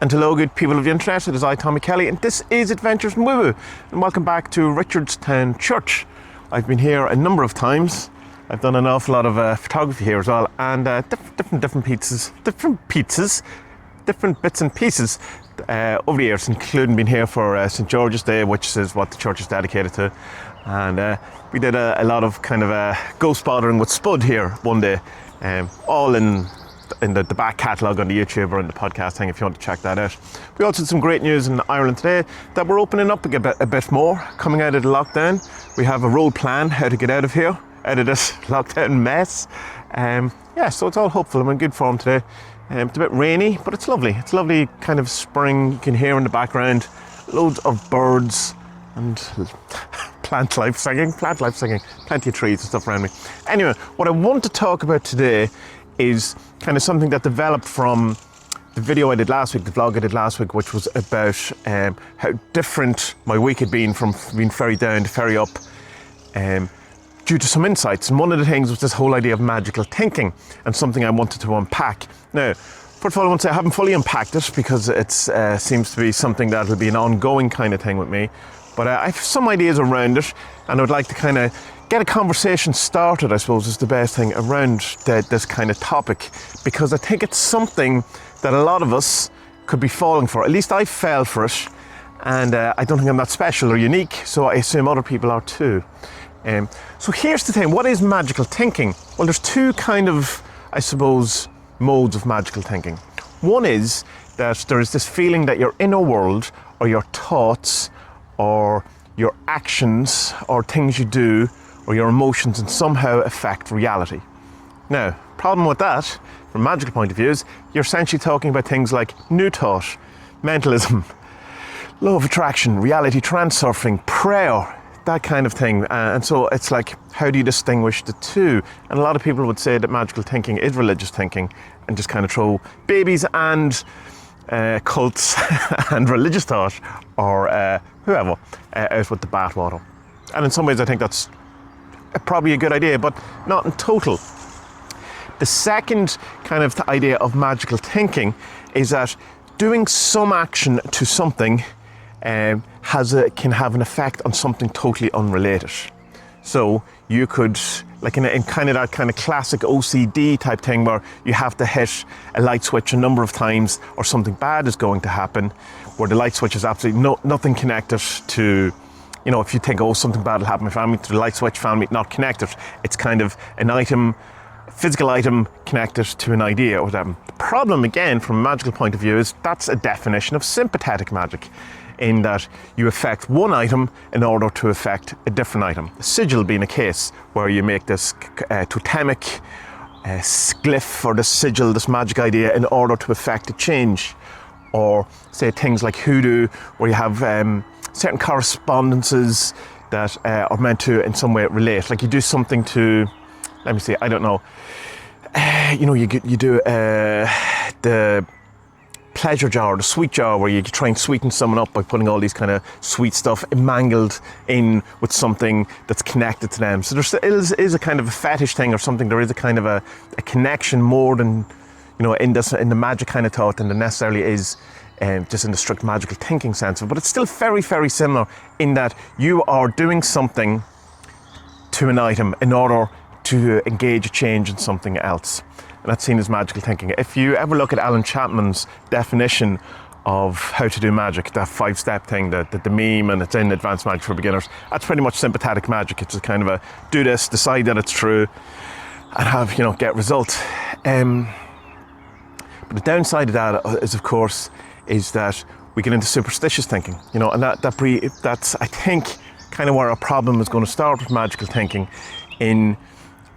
And hello, good people of the internet. It is I, Tommy Kelly, and this is Adventures in Woo Woo. And welcome back to Richardstown Church. I've been here a number of times. I've done an awful lot of photography here as well, and different bits and pieces over the years, including being here for St. George's Day, which is what the church is dedicated to. And we did a lot of kind of ghost spotting with Spud here one day, all in the back catalogue on the YouTube or in the podcast thing if you want to check that out. We also had some great news in Ireland today that we're opening up a bit more coming out of the lockdown. We have a road plan how to get out of here, out of this lockdown mess. So it's all hopeful. I'm in good form today. It's a bit rainy, but it's lovely. It's lovely kind of spring. You can hear in the background loads of birds and plant life singing, plenty of trees and stuff around me. Anyway, what I want to talk about today is kind of something that developed from the video I did last week, the vlog I did last week, which was about how different my week had been from being ferry down to ferry up due to some insights. And one of the things was this whole idea of magical thinking and something I wanted to unpack. Now, first of all, I want to say I haven't fully unpacked it because it seems to be something that will be an ongoing kind of thing with me. But I have some ideas around it, and I would like to kind of get a conversation started, I suppose, is the best thing around this kind of topic, because I think it's something that a lot of us could be falling for. At least I fell for it, and I don't think I'm that special or unique, so I assume other people are too. So here's the thing, what is magical thinking? Well, there's two kind of, I suppose, modes of magical thinking. One is that there is this feeling that your inner world, or your thoughts, or your actions, or things you do, or your emotions, and somehow affect reality. Now, problem with that, from a magical point of view, is you're essentially talking about things like new thought, mentalism, law of attraction, reality transurfing, prayer, that kind of thing. And so it's like, how do you distinguish the two? And a lot of people would say that magical thinking is religious thinking, and just kind of throw babies and cults and religious thought, or whoever, out with the bathwater. And in some ways I think that's probably a good idea, but not in total. The second kind of idea of magical thinking is that doing some action to something can have an effect on something totally unrelated. So you could, like in kind of that kind of classic OCD type thing where you have to hit a light switch a number of times, or something bad is going to happen, where the light switch is absolutely nothing connected to, you know, if you think, oh, something bad will happen to my family, to the light switch family, not connected. It's kind of an item, physical item connected to an idea or whatever. The problem, again, from a magical point of view, is that's a definition of sympathetic magic, in that you affect one item in order to affect a different item. The sigil being a case where you make this totemic glyph, or the sigil, this magic idea, in order to affect a change. Or say things like hoodoo, where you have certain correspondences that are meant to in some way relate. Like you do something to, let me see, I don't know, you do the pleasure jar, the sweet jar, where you try and sweeten someone up by putting all these kind of sweet stuff mangled in with something that's connected to them. So there is a kind of a fetish thing or something. There is a kind of a connection more than, in the magic kind of thought than there necessarily is just in the strict magical thinking sense of it. But it's still very, very similar in that you are doing something to an item in order to engage a change in something else. And that's seen as magical thinking. If you ever look at Alan Chapman's definition of how to do magic, that 5-step thing, the meme, and it's in Advanced Magic for Beginners, that's pretty much sympathetic magic. It's a kind of a do this, decide that it's true, and have, get results. But the downside of that is, of course, is that we get into superstitious thinking, and that's, I think, kind of where our problem is going to start with magical thinking,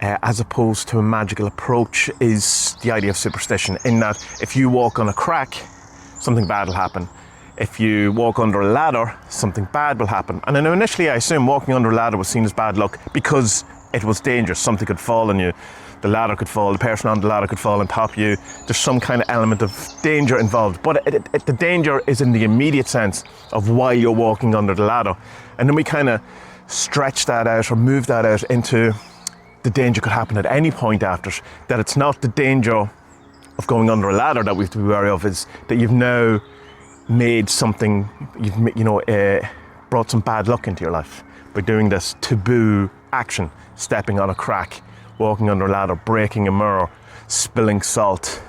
as opposed to a magical approach, is the idea of superstition, in that if you walk on a crack, something bad will happen. If you walk under a ladder, something bad will happen. And then initially I assume walking under a ladder was seen as bad luck because it was dangerous. Something could fall on you. The ladder could fall, the person on the ladder could fall and top you. There's some kind of element of danger involved. But the danger is in the immediate sense of while you're walking under the ladder. And then we kind of stretch that out, or move that out into the danger could happen at any point after it. That it's not the danger of going under a ladder that we have to be wary of, is that you've now made something, brought some bad luck into your life by doing this taboo action, stepping on a crack, walking under a ladder, breaking a mirror, spilling salt,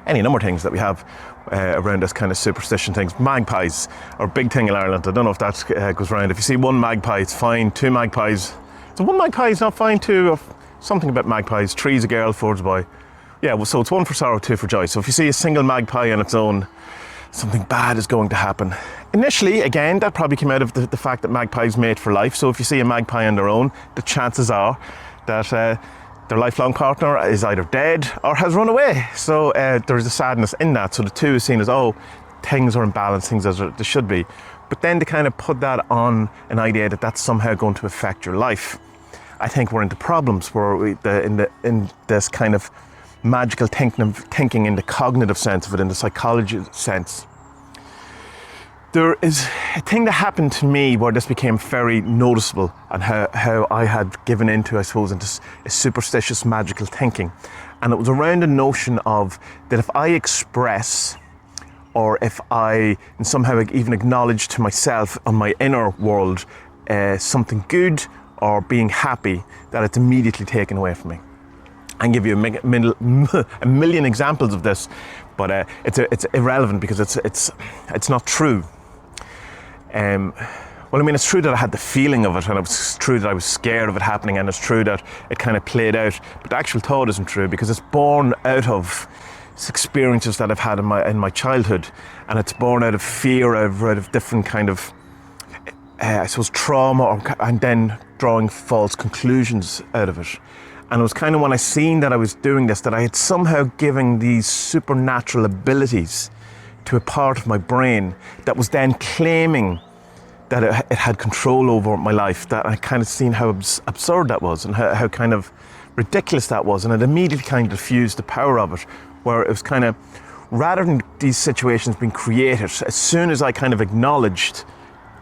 any number of things that we have around this kind of superstition things. Magpies are a big thing in Ireland. I don't know if that goes around. If you see one magpie, it's fine. Two magpies, so one magpie is not fine. Two, or something about magpies. Three's a girl, four's a boy. Yeah, well, so it's one for sorrow, two for joy. So if you see a single magpie on its own, something bad is going to happen. Initially, again, that probably came out of the fact that magpies mate for life. So if you see a magpie on their own, the chances are that their lifelong partner is either dead or has run away. So there's a sadness in that. So the two is seen as, oh, things are imbalanced, things as they should be. But then to kind of put that on an idea that that's somehow going to affect your life, I think we're into problems where in this kind of magical thinking in the cognitive sense of it, in the psychology sense. There is a thing that happened to me where this became very noticeable, and how I had given into, I suppose, into a superstitious magical thinking. And it was around the notion of that if I express, or if I somehow even acknowledge to myself on my inner world something good or being happy, that it's immediately taken away from me. I can give you a million examples of this, but it's irrelevant because it's not true. Well, I mean, it's true that I had the feeling of it, and it's true that I was scared of it happening, and it's true that it kind of played out. But the actual thought isn't true because it's born out of experiences that I've had in my childhood, and it's born out of fear, out of different kind of, I suppose, trauma, and then drawing false conclusions out of it. And it was kind of when I seen that I was doing this, that I had somehow given these supernatural abilities to a part of my brain that was then claiming that it had control over my life, that I kind of seen how absurd that was and how kind of ridiculous that was. And it immediately kind of diffused the power of it, where it was kind of, rather than these situations being created, as soon as I kind of acknowledged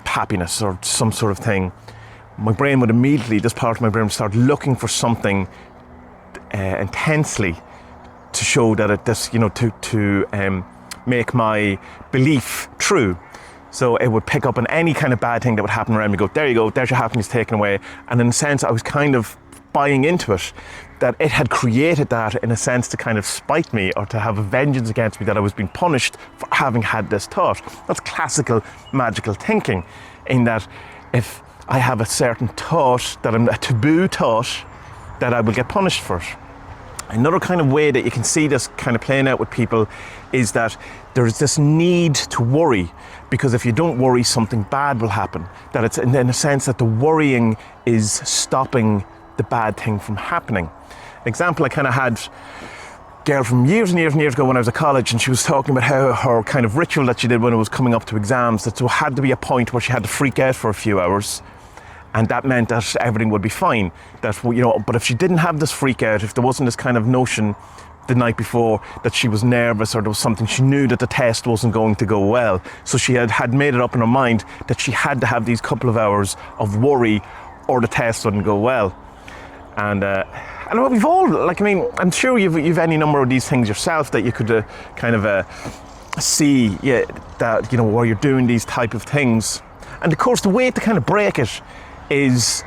happiness or some sort of thing, my brain would immediately, this part of my brain would start looking for something intensely to show that to make my belief true. So it would pick up on any kind of bad thing that would happen around me, go, there you go, there's your happiness taken away. And in a sense, I was kind of buying into it, that it had created that in a sense to kind of spite me or to have a vengeance against me, that I was being punished for having had this thought. That's classical magical thinking, in that if I have a certain thought, that I'm a taboo thought, that I will get punished for it. Another kind of way that you can see this kind of playing out with people is that there is this need to worry, because if you don't worry, something bad will happen. That it's in a sense that the worrying is stopping the bad thing from happening. An example I kind of had, a girl from years and years and years ago when I was at college, and she was talking about how her kind of ritual that she did when it was coming up to exams, that there had to be a point where she had to freak out for a few hours. And that meant that everything would be fine. That, but if she didn't have this freak out, if there wasn't this kind of notion the night before that she was nervous or there was something, she knew that the test wasn't going to go well. So she had made it up in her mind that she had to have these couple of hours of worry or the test wouldn't go well. And we've all, I'm sure you've any number of these things yourself that you could see, that, where you're doing these type of things. And of course, the way to kind of break it is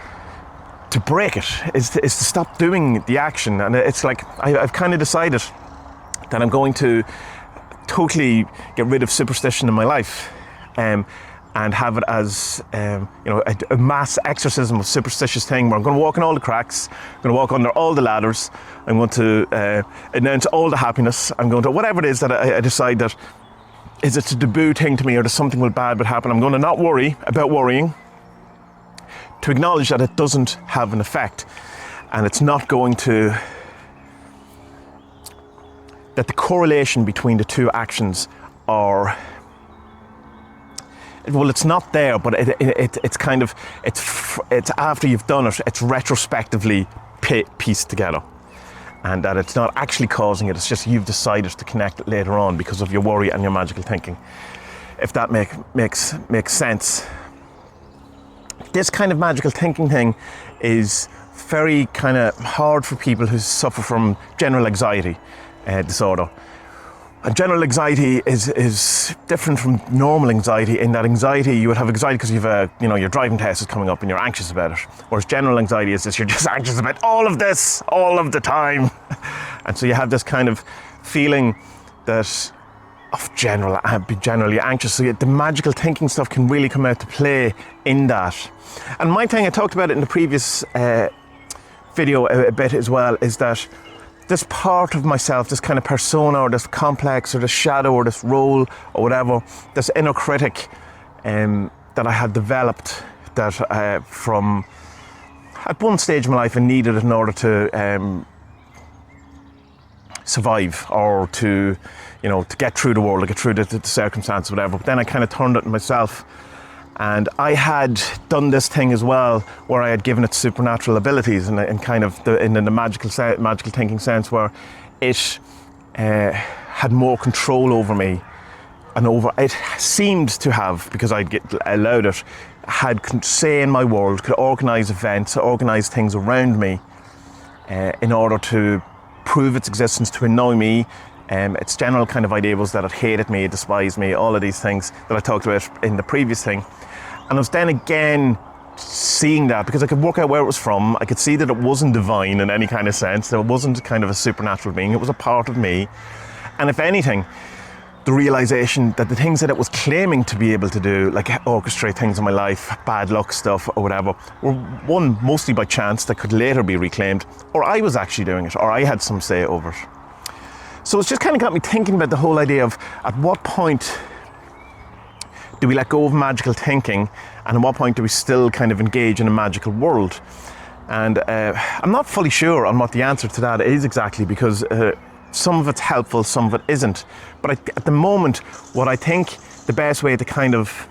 to stop doing the action. And it's like, I've kind of decided that I'm going to totally get rid of superstition in my life, and have it as a mass exorcism of superstitious thing, where I'm going to walk in all the cracks, I'm going to walk under all the ladders, I'm going to announce all the happiness, I'm going to, whatever it is that I decide that is it's a taboo thing to me, or that something bad would happen, I'm going to not worry about worrying, to acknowledge that it doesn't have an effect, and it's not going to, that the correlation between the two actions are, well, it's not there, but it's kind of, it's after you've done it, it's retrospectively pieced together. And that it's not actually causing it, it's just you've decided to connect it later on because of your worry and your magical thinking. If that makes sense. This kind of magical thinking thing is very kind of hard for people who suffer from general anxiety disorder, And general anxiety is different from normal anxiety in that anxiety, you would have anxiety because your driving test is coming up and you're anxious about it. Whereas general anxiety is this, you're just anxious about all of this, all of the time. And so you have this kind of feeling that of generally anxious. So the magical thinking stuff can really come out to play in that. And my thing, I talked about it in the previous video a bit as well, is that this part of myself, this kind of persona or this complex or this shadow or this role or whatever, this inner critic that I had developed that from at one stage in my life I needed in order to survive or to get through the world, to get through the circumstances, whatever. But then I kind of turned it on myself. And I had done this thing as well, where I had given it supernatural abilities, in kind of the magical thinking sense, where it had more control over me, and it seemed to have, because I'd allowed it, had say in my world, could organise events, organise things around me, in order to prove its existence, to annoy me. Its general kind of idea was that it hated me, it despised me, all of these things that I talked about in the previous thing. And I was then again seeing that, because I could work out where it was from. I could see that it wasn't divine in any kind of sense, that it wasn't kind of a supernatural being, it was a part of me. And if anything, the realization that the things that it was claiming to be able to do, like orchestrate things in my life, bad luck stuff or whatever, were one, mostly by chance, that could later be reclaimed, or I was actually doing it, or I had some say over it. So it's just kind of got me thinking about the whole idea of at what point do we let go of magical thinking, and at what point do we still kind of engage in a magical world? And I'm not fully sure on what the answer to that is exactly, because some of it's helpful, some of it isn't. But at the moment, what I think the best way to kind of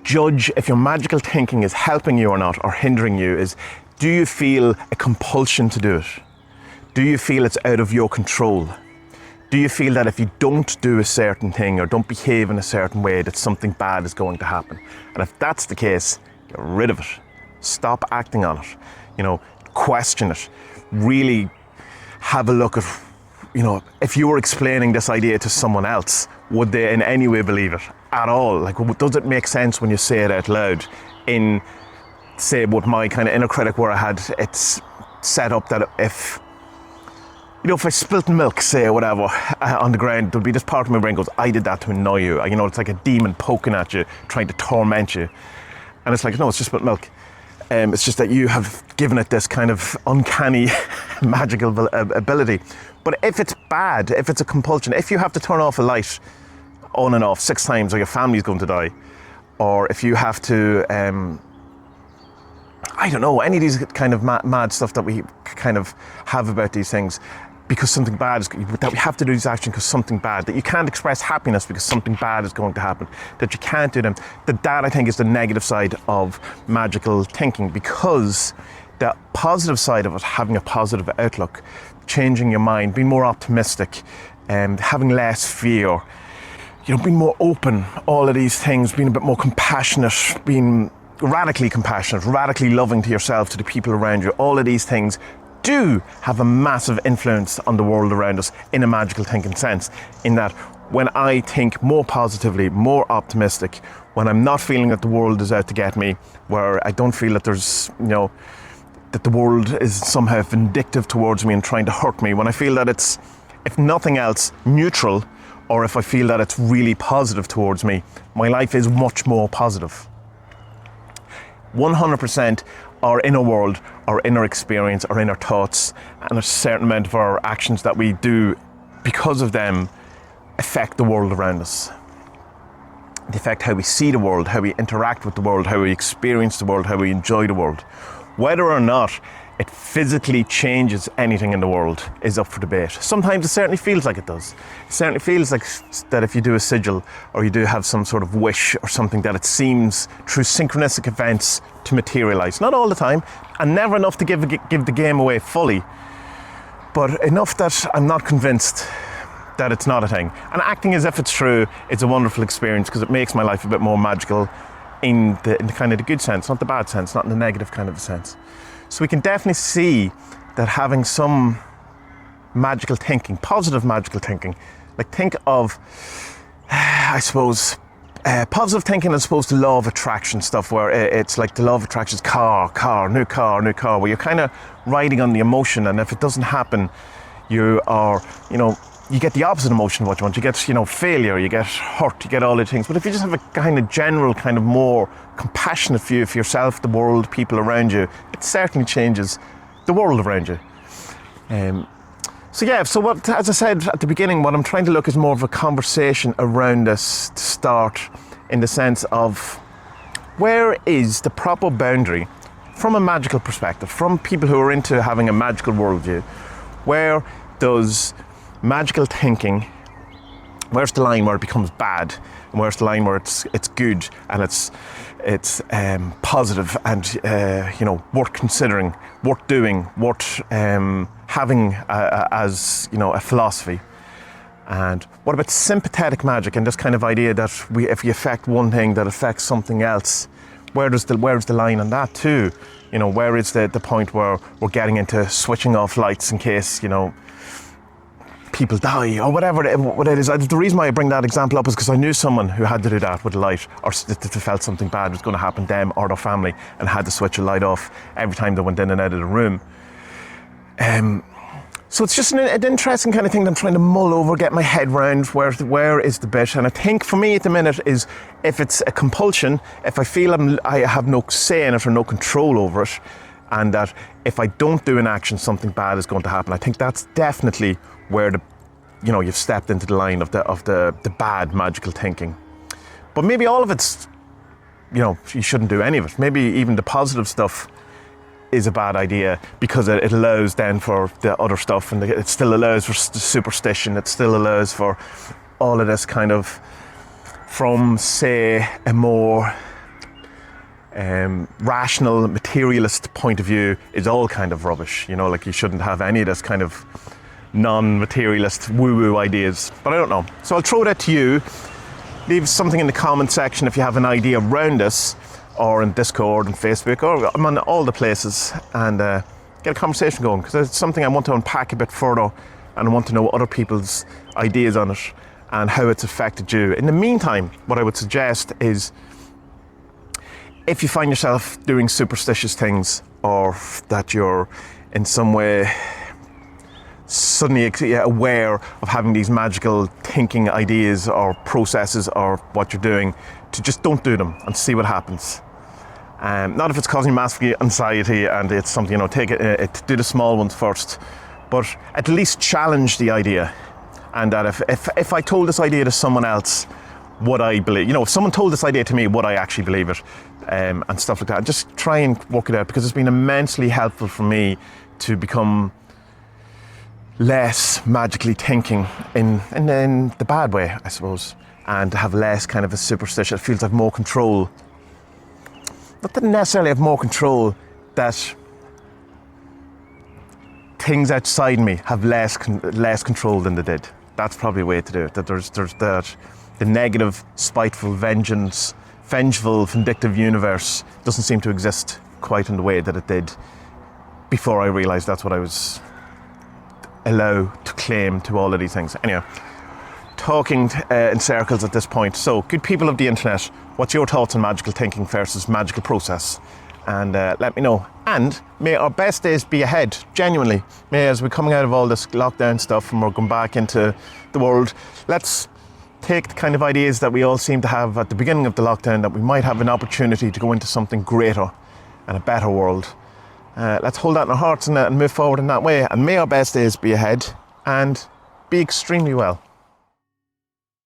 judge if your magical thinking is helping you or not, or hindering you, is, do you feel a compulsion to do it? Do you feel it's out of your control? Do you feel that if you don't do a certain thing or don't behave in a certain way, that something bad is going to happen? And if that's the case, get rid of it. Stop acting on it. Question it. Really have a look at, if you were explaining this idea to someone else, would they in any way believe it at all? Like, does it make sense when you say it out loud? In, say, with my kind of inner critic, where I had it's set up that if I spilt milk, say, or whatever, on the ground, there'll be this part of my brain goes, I did that to annoy you. It's like a demon poking at you, trying to torment you. And it's like, no, it's just spilt milk. It's just that you have given it this kind of uncanny magical ability. But if it's bad, if it's a compulsion, if you have to turn off a light on and off 6 times, or your family's going to die, or if you have to, I don't know, any of these kind of mad stuff that we kind of have about these things, because something bad is, that we have to do these actions because something bad, that you can't express happiness because something bad is going to happen, that you can't do them, that I think is the negative side of magical thinking, because the positive side of it, having a positive outlook, changing your mind, being more optimistic, having less fear, being more open, all of these things, being a bit more compassionate, being radically compassionate, radically loving to yourself, to the people around you, all of these things do have a massive influence on the world around us in a magical thinking sense, in that when I think more positively, more optimistic, when I'm not feeling that the world is out to get me, where I don't feel that there's, that the world is somehow vindictive towards me and trying to hurt me, when I feel that it's, if nothing else, neutral, or if I feel that it's really positive towards me, my life is much more positive. 100% our inner world, our inner experience, our inner thoughts, and a certain amount of our actions that we do because of them affect the world around us. They affect how we see the world, how we interact with the world, how we experience the world, how we enjoy the world. Whether or not it physically changes anything in the world is up for debate. Sometimes it certainly feels like it does. It certainly feels like that if you do a sigil, or you do have some sort of wish or something, that it seems through synchronistic events to materialize. Not all the time, and never enough to give the game away fully, but enough that I'm not convinced that it's not a thing. And acting as if it's true, it's a wonderful experience, because it makes my life a bit more magical in the kind of the good sense, not the bad sense, not in the negative kind of a sense. So we can definitely see that having some magical thinking, positive magical thinking. Like think of, I suppose, positive thinking as opposed to law of attraction stuff, where it's like the law of attraction is new car, where you're kind of riding on the emotion, and if it doesn't happen, you are, you get the opposite emotion of what you want. You get, failure, you get hurt, you get all the things. But if you just have a kind of general, kind of more compassionate view for yourself, the world, people around you, it certainly changes the world around you. So what, as I said at the beginning, what I'm trying to look is more of a conversation around this to start, in the sense of where is the proper boundary from a magical perspective, from people who are into having a magical worldview. Where does magical thinking, where's the line where it becomes bad, and where's the line where it's good and it's positive and worth considering, worth doing, worth having as a philosophy? And what about sympathetic magic and this kind of idea that if you affect one thing, that affects something else? Where's the line on that too? Where is the point where we're getting into switching off lights in case people die or whatever it is. The reason why I bring that example up is because I knew someone who had to do that with a light, or felt something bad was going to happen to them or their family, and had to switch a light off every time they went in and out of the room. So it's just an interesting kind of thing that I'm trying to mull over, get my head round, where is the bit. And I think for me at the minute is, if it's a compulsion, if I feel I have no say in it or no control over it, and that if I don't do an action, something bad is going to happen. I think that's definitely where you've stepped into the line of the bad magical thinking. But maybe all of it's, you shouldn't do any of it. Maybe even the positive stuff is a bad idea, because it allows then for the other stuff, and it still allows for superstition, it still allows for all of this kind of, from say a more rational materialist point of view, is all kind of rubbish. Like you shouldn't have any of this kind of non-materialist woo-woo ideas. But I don't know. So I'll throw that to you. Leave something in the comment section if you have an idea around this, or in Discord and Facebook, or I'm on all the places, and get a conversation going, because it's something I want to unpack a bit further, and I want to know other people's ideas on it and how it's affected you. In the meantime, what I would suggest is, if you find yourself doing superstitious things, or that you're in some way suddenly aware of having these magical thinking ideas or processes or what you're doing, to just don't do them and see what happens. Not if it's causing massive anxiety and it's something, take it, do the small ones first, but at least challenge the idea. And that if I told this idea to someone else, would I believe, if someone told this idea to me, would I actually believe it? And stuff like that. And just try and work it out, because it's been immensely helpful for me to become less magically thinking in the bad way, I suppose, and to have less kind of a superstition. It feels like more control. Not that necessarily have more control, that things outside me have less control than they did. That's probably a way to do it. That there's that the negative, spiteful, vengeful, vindictive universe doesn't seem to exist quite in the way that it did before I realised that's what I was allowed to claim to all of these things. Anyway, talking in circles at this point. So, good people of the internet, what's your thoughts on magical thinking versus magical process? And let me know. And may our best days be ahead, genuinely. May, as we're coming out of all this lockdown stuff and we're going back into the world, let's take the kind of ideas that we all seem to have at the beginning of the lockdown, that we might have an opportunity to go into something greater and a better world. Let's hold that in our hearts and move forward in that way. And may our best days be ahead, and be extremely well.